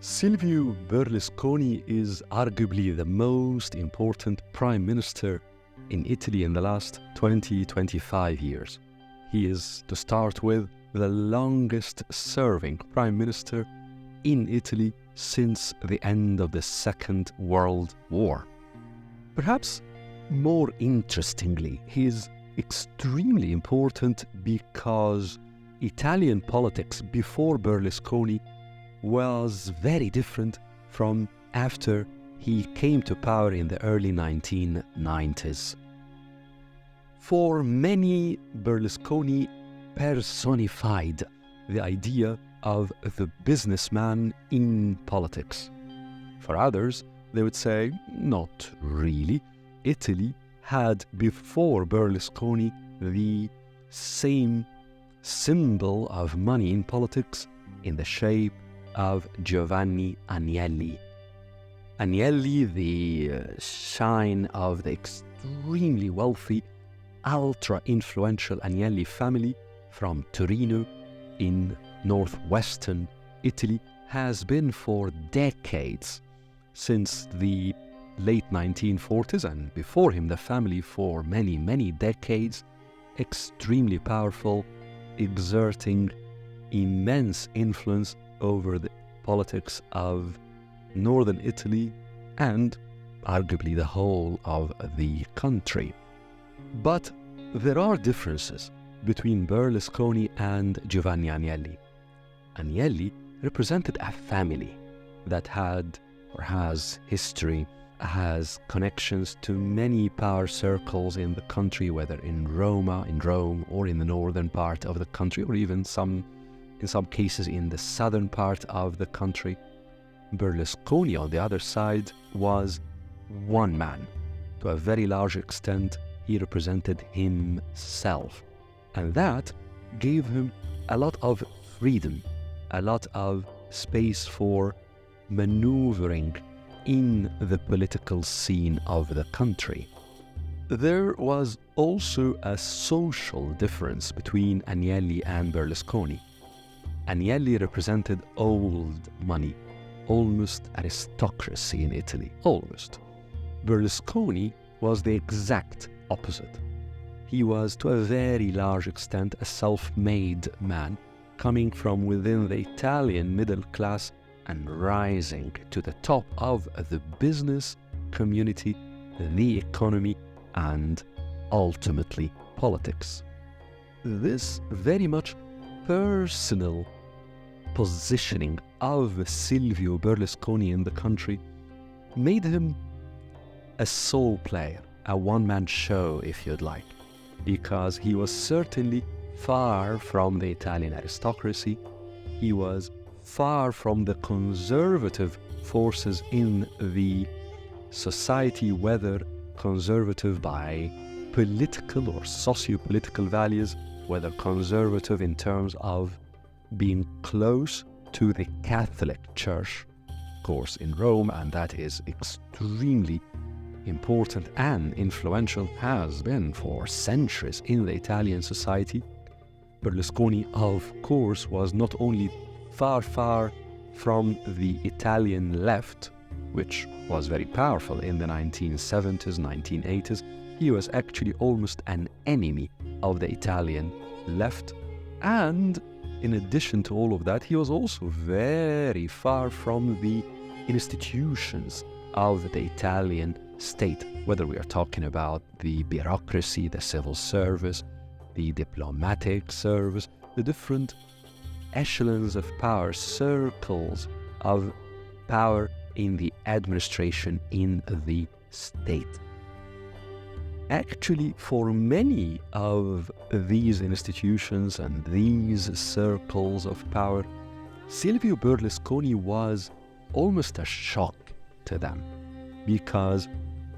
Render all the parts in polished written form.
Silvio Berlusconi is arguably the most important prime minister in Italy in the last 20-25 years. He is, to start with, the longest serving prime minister in Italy since the end of the Second World War. Perhaps more interestingly, he is extremely important because Italian politics before Berlusconi was very different from after he came to power in the early 1990s. For many, Berlusconi personified the idea of the businessman in politics. For others, they would say, not really. Italy had, before Berlusconi, the same symbol of money in politics in the shape of Giovanni Agnelli. Agnelli, the scion of the extremely wealthy, ultra-influential Agnelli family from Torino in northwestern Italy, has been for decades, since the late 1940s and before him the family for many, many decades, extremely powerful, exerting immense influence over the politics of northern Italy and arguably the whole of the country. But there are differences between Berlusconi and Giovanni Agnelli. Agnelli represented a family that had or has history, has connections to many power circles in the country, whether in Rome, or in the northern part of the country, or even in some cases in the southern part of the country. Berlusconi, on the other side, was one man. To a very large extent, he represented himself. And that gave him a lot of freedom, a lot of space for maneuvering in the political scene of the country. There was also a social difference between Agnelli and Berlusconi. Agnelli represented old money, almost aristocracy in Italy, almost. Berlusconi was the exact opposite. He was, to a very large extent, a self-made man, coming from within the Italian middle class and rising to the top of the business community, the economy, and ultimately politics. This very much personal positioning of Silvio Berlusconi in the country made him a sole player, a one-man show, if you'd like, because he was certainly far from the Italian aristocracy. He was far from the conservative forces in the society, whether conservative by political or socio-political values, whether conservative in terms of being close to the Catholic Church, of course, in Rome, and that is extremely important and influential, has been for centuries in the Italian society. Berlusconi, of course, was not only far from the Italian left, which was very powerful in the 1970s, 1980s, he was actually almost an enemy of the Italian left. And in addition to all of that, he was also very far from the institutions of the Italian state, whether we are talking about the bureaucracy, the civil service, the diplomatic service, the different echelons of power, circles of power in the administration in the state. Actually, for many of these institutions and these circles of power, Silvio Berlusconi was almost a shock to them, because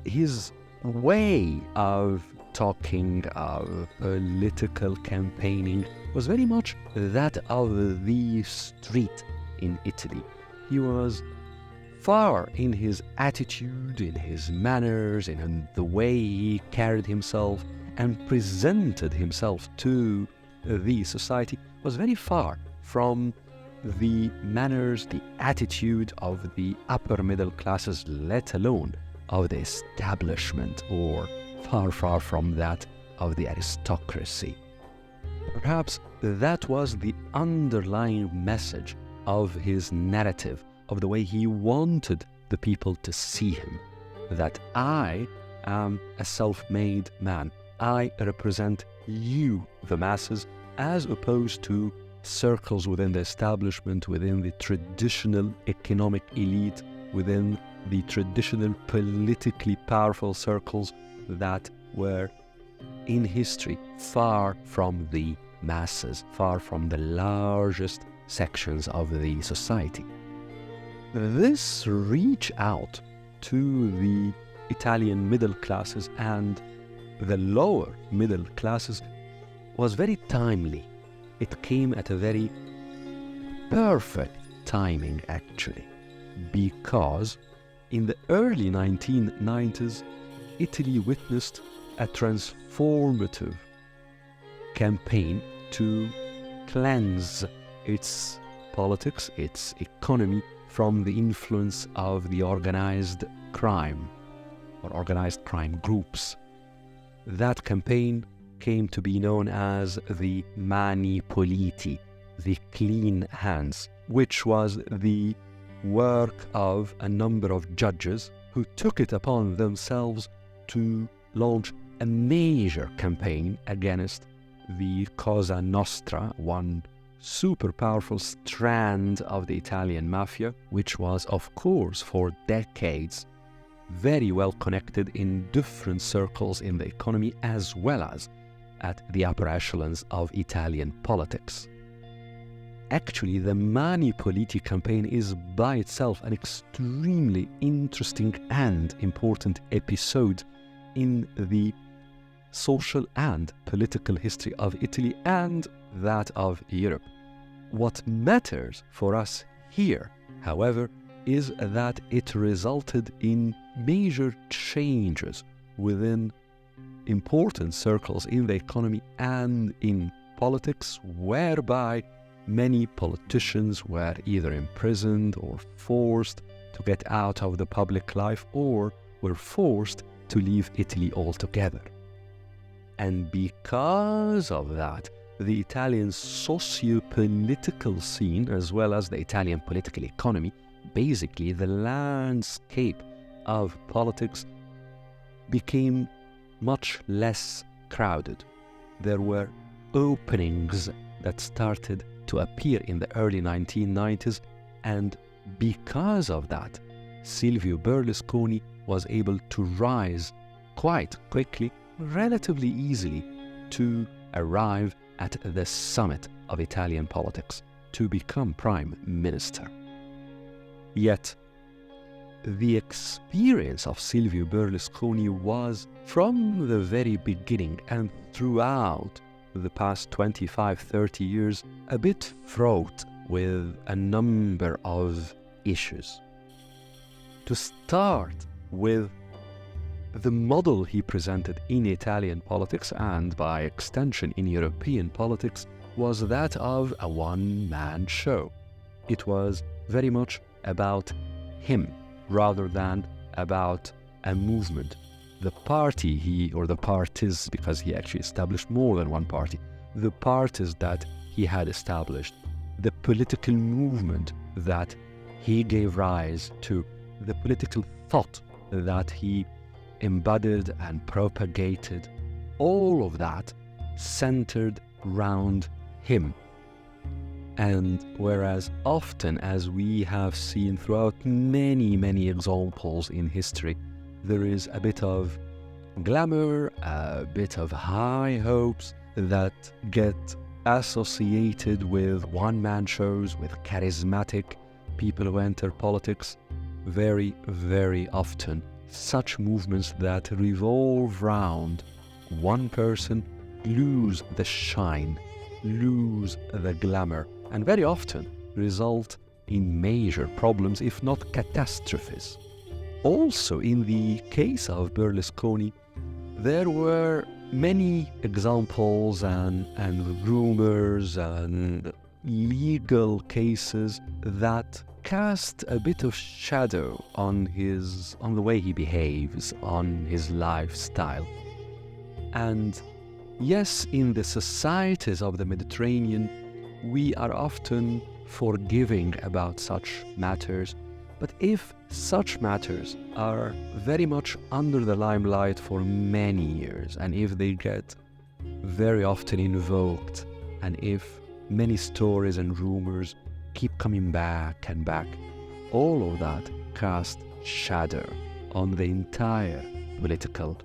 his way of talking, of political campaigning, was very much that of the street in Italy. He was far in his attitude, in his manners, in the way he carried himself and presented himself to the society, was very far from the manners, the attitude of the upper middle classes, let alone of the establishment, or far from that, of the aristocracy. Perhaps that was the underlying message of his narrative, of the way he wanted the people to see him, that I am a self-made man. I represent you, the masses, as opposed to circles within the establishment, within the traditional economic elite, within the traditional politically powerful circles that were in history far from the masses, far from the largest sections of the society. This reach out to the Italian middle classes and the lower middle classes was very timely. It came at a very perfect timing, actually, because in the early 1990s, Italy witnessed a transformative campaign to cleanse its politics, its economy, from the influence of the organized crime or organized crime groups. That campaign came to be known as the Mani Puliti, the clean hands, which was the work of a number of judges who took it upon themselves to launch a major campaign against the Cosa Nostra, one super powerful strand of the Italian mafia, which was, of course, for decades very well connected in different circles in the economy as well as at the upper echelons of Italian politics. Actually, the Mani Puliti campaign is by itself an extremely interesting and important episode in the social and political history of Italy and that of Europe. What matters for us here, however, is that it resulted in major changes within important circles in the economy and in politics, whereby many politicians were either imprisoned or forced to get out of the public life, or were forced to leave Italy altogether. And because of that, the Italian socio-political scene, as well as the Italian political economy, basically the landscape of politics, became much less crowded. There were openings that started to appear in the early 1990s, and because of that, Silvio Berlusconi was able to rise quite quickly, relatively easily, to arrive at the summit of Italian politics, to become Prime Minister. Yet, the experience of Silvio Berlusconi was, from the very beginning and throughout the past 25-30 years, a bit fraught with a number of issues. To start with, the model he presented in Italian politics, and by extension in European politics, was that of a one-man show. It was very much about him rather than about a movement. The party or the parties, because he actually established more than one party, the parties that he had established, the political movement that he gave rise to, the political thought that he embodied and propagated, all of that centered round him. And whereas often, as we have seen throughout many examples in history, there is a bit of glamour, a bit of high hopes that get associated with one-man shows, with charismatic people who enter politics, very often such movements that revolve round one person lose the shine, lose the glamour, and very often result in major problems, if not catastrophes. Also, in the case of Berlusconi, there were many examples and rumors and legal cases that cast a bit of shadow on the way he behaves, on his lifestyle. And yes, in the societies of the Mediterranean, we are often forgiving about such matters, but if such matters are very much under the limelight for many years, and if they get very often invoked, and if many stories and rumors keep coming back and back, all of that casts shadow on the entire political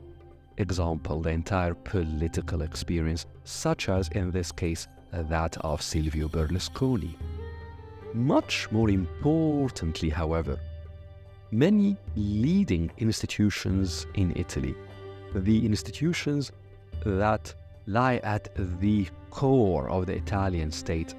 example, the entire political experience, such as in this case, that of Silvio Berlusconi. Much more importantly, however, many leading institutions in Italy, the institutions that lie at the core of the Italian state,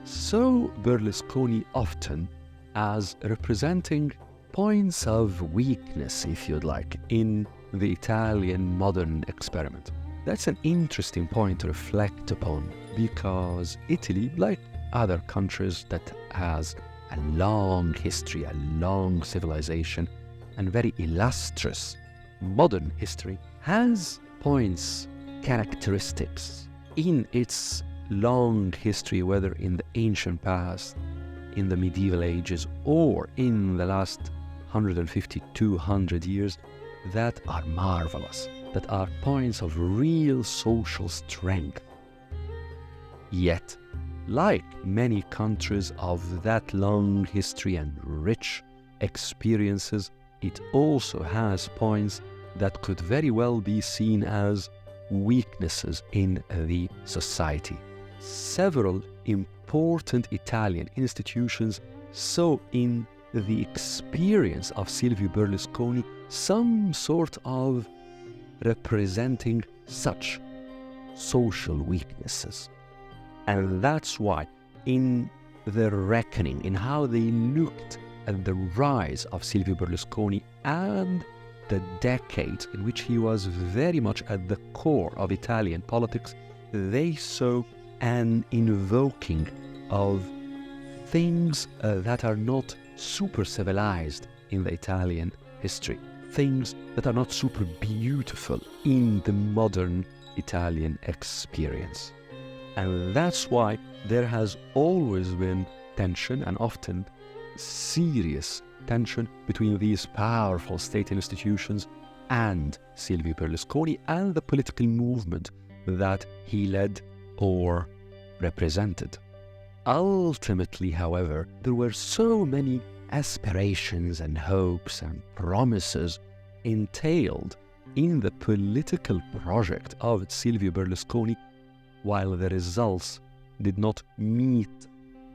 saw Berlusconi often as representing points of weakness, if you'd like, in the Italian modern experiment. That's an interesting point to reflect upon, because Italy, like other countries that has a long history, a long civilization, and very illustrious modern history, has points, characteristics in its long history, whether in the ancient past, in the medieval ages, or in the last 150, 200 years, that are marvelous, that are points of real social strength. Yet, like many countries of that long history and rich experiences, it also has points that could very well be seen as weaknesses in the society. Several important Italian institutions saw in the experience of Silvio Berlusconi some sort of representing such social weaknesses. And that's why in the reckoning, in how they looked at the rise of Silvio Berlusconi and the decade in which he was very much at the core of Italian politics, they saw an invoking of things that are not super civilized in the Italian history, things that are not super beautiful in the modern Italian experience. And that's why there has always been tension, and often serious tension, between these powerful state institutions and Silvio Berlusconi and the political movement that he led or represented. Ultimately, however, there were so many aspirations and hopes and promises entailed in the political project of Silvio Berlusconi, while the results did not meet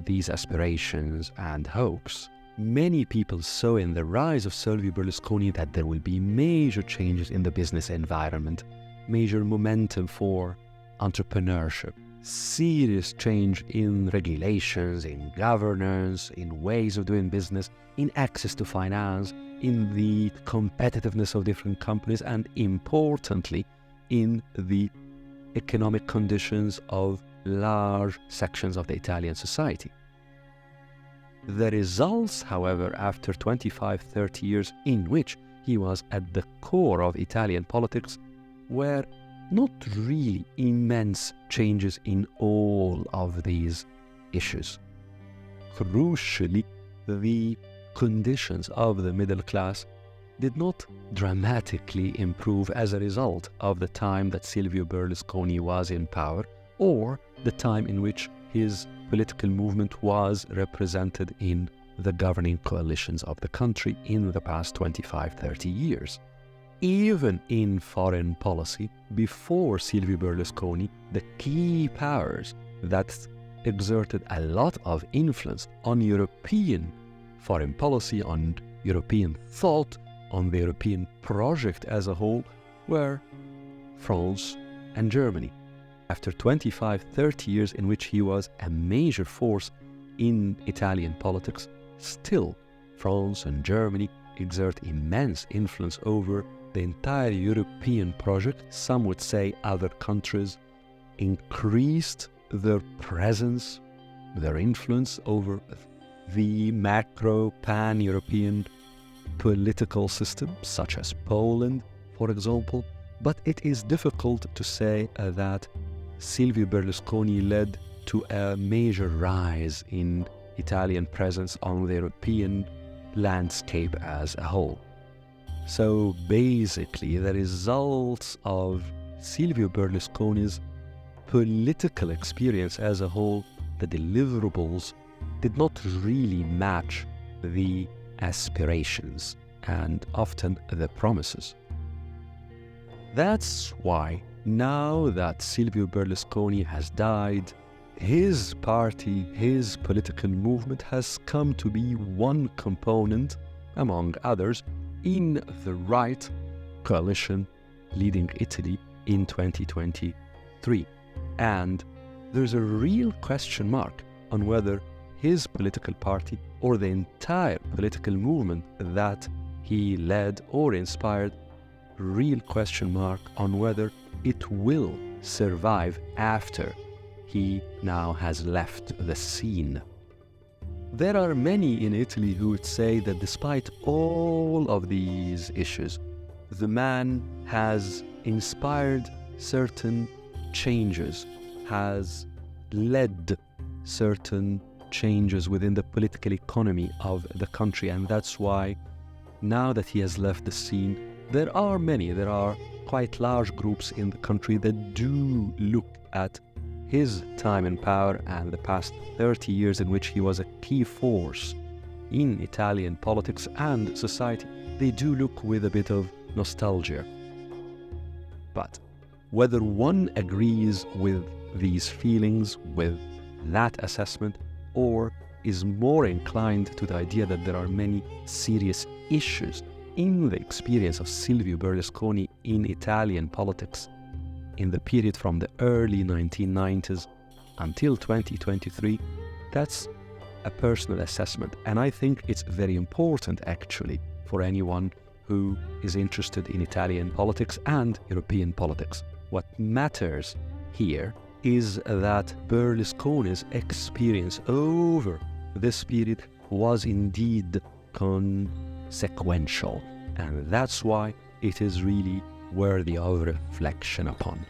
these aspirations and hopes. Many people saw in the rise of Silvio Berlusconi that there will be major changes in the business environment, major momentum for entrepreneurship, serious change in regulations, in governance, in ways of doing business, in access to finance, in the competitiveness of different companies, and importantly, in the economic conditions of large sections of the Italian society. The results, however, after 25-30 years in which he was at the core of Italian politics, were not really immense changes in all of these issues. Crucially, the conditions of the middle class did not dramatically improve as a result of the time that Silvio Berlusconi was in power, or the time in which his political movement was represented in the governing coalitions of the country in the past 25-30 years. Even in foreign policy, before Silvio Berlusconi, the key powers that exerted a lot of influence on European foreign policy, on European thought, on the European project as a whole, were France and Germany. After 25-30 years in which he was a major force in Italian politics, still France and Germany exert immense influence over the entire European project. Some would say other countries increased their presence their influence over the macro pan-European political system, such as Poland, for example, but it is difficult to say that Silvio Berlusconi led to a major rise in Italian presence on the European landscape as a whole. So basically, the results of Silvio Berlusconi's political experience as a whole, the deliverables, did not really match the aspirations and often the promises. That's why now that Silvio Berlusconi has died, his party, his political movement has come to be one component, among others, in the right coalition leading Italy in 2023. And there's a real question mark on whether his political party or the entire political movement that he led or inspired, real question mark on whether it will survive after he now has left the scene. There are many in Italy who would say that despite all of these issues, the man has inspired certain changes, has led certain changes within the political economy of the country, and that's why now that he has left the scene, there are quite large groups in the country that do look at his time in power and the past 30 years in which he was a key force in Italian politics and society. They do look with a bit of nostalgia. But whether one agrees with these feelings, with that assessment, or is more inclined to the idea that there are many serious issues in the experience of Silvio Berlusconi in Italian politics in the period from the early 1990s until 2023, that's a personal assessment. And I think it's very important, actually, for anyone who is interested in Italian politics and European politics. What matters here is that Berlusconi's experience over this period was indeed consequential. And that's why it is really worthy of reflection upon.